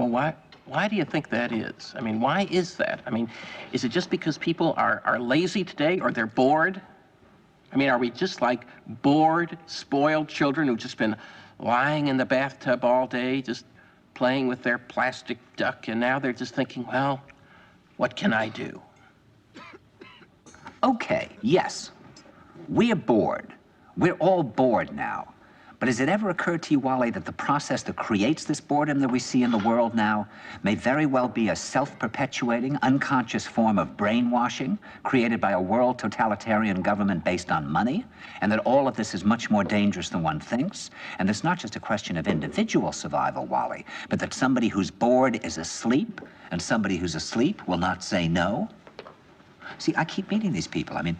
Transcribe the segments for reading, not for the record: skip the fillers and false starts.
Well, why do you think that is? I mean, why is that? I mean, is it just because people are lazy today or they're bored? I mean, are we just like bored, spoiled children who've just been lying in the bathtub all day, just playing with their plastic duck, and now they're just thinking, well, what can I do? Okay, yes, we're bored. We're all bored now. But has it ever occurred to you, Wally, that the process that creates this boredom that we see in the world now may very well be a self-perpetuating, unconscious form of brainwashing created by a world totalitarian government based on money, and that all of this is much more dangerous than one thinks, and it's not just a question of individual survival, Wally, but that somebody who's bored is asleep, and somebody who's asleep will not say no? See, I keep meeting these people. I mean,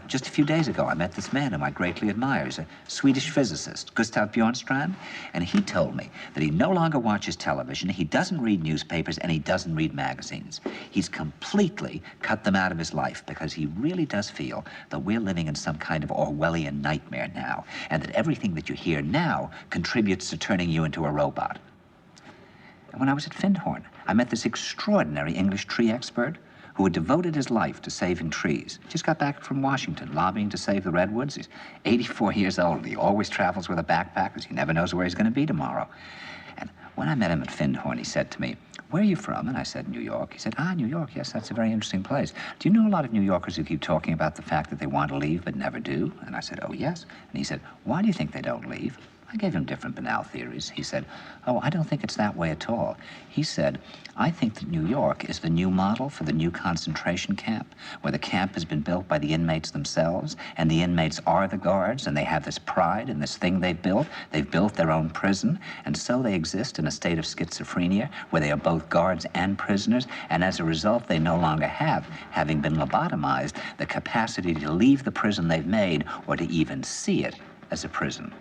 just a few days ago, I met this man whom I greatly admire. He's a Swedish physicist, Gustav Bjornstrand, and he told me that he no longer watches television, he doesn't read newspapers, and he doesn't read magazines. He's completely cut them out of his life because he really does feel that we're living in some kind of Orwellian nightmare now, and that everything that you hear now contributes to turning you into a robot. And when I was at Findhorn, I met this extraordinary English tree expert who had devoted his life to saving trees. Just got back from Washington, lobbying to save the redwoods. He's 84 years old, and he always travels with a backpack because he never knows where he's going to be tomorrow. And when I met him at Findhorn, he said to me, "Where are you from?" And I said, "New York." He said, "Ah, New York, yes, that's a very interesting place. Do you know a lot of New Yorkers who keep talking about the fact that they want to leave but never do?" And I said, "Oh, yes." And he said, "Why do you think they don't leave?" I gave him different banal theories. He said, "Oh, I don't think it's that way at all." He said, "I think that New York is the new model for the new concentration camp, where the camp has been built by the inmates themselves, and the inmates are the guards, and they have this pride in this thing they've built. They've built their own prison, and so they exist in a state of schizophrenia, where they are both guards and prisoners, and as a result, they no longer have, having been lobotomized, the capacity to leave the prison they've made, or to even see it as a prison."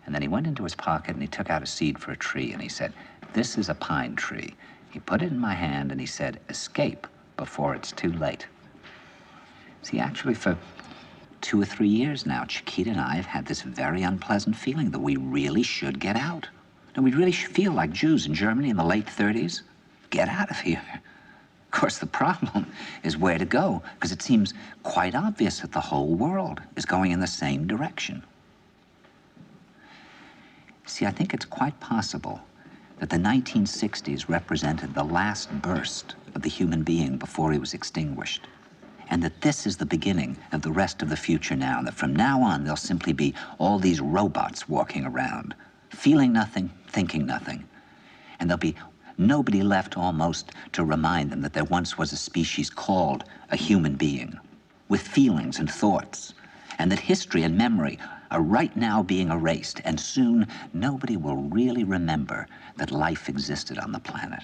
And then he went into his pocket and he took out a seed for a tree and he said, "This is a pine tree." He put it in my hand and he said, "Escape before it's too late." See, actually for 2 or 3 years now, Chiquita and I have had this very unpleasant feeling that we really should get out. And we really should feel like Jews in Germany in the late 30s. Get out of here. Of course, the problem is where to go, because it seems quite obvious that the whole world is going in the same direction. See, I think it's quite possible that the 1960s represented the last burst of the human being before he was extinguished, and that this is the beginning of the rest of the future now, and that from now on there'll simply be all these robots walking around, feeling nothing, thinking nothing, and there'll be nobody left almost to remind them that there once was a species called a human being, with feelings and thoughts, and that history and memory are right now being erased, and soon nobody will really remember that life existed on the planet.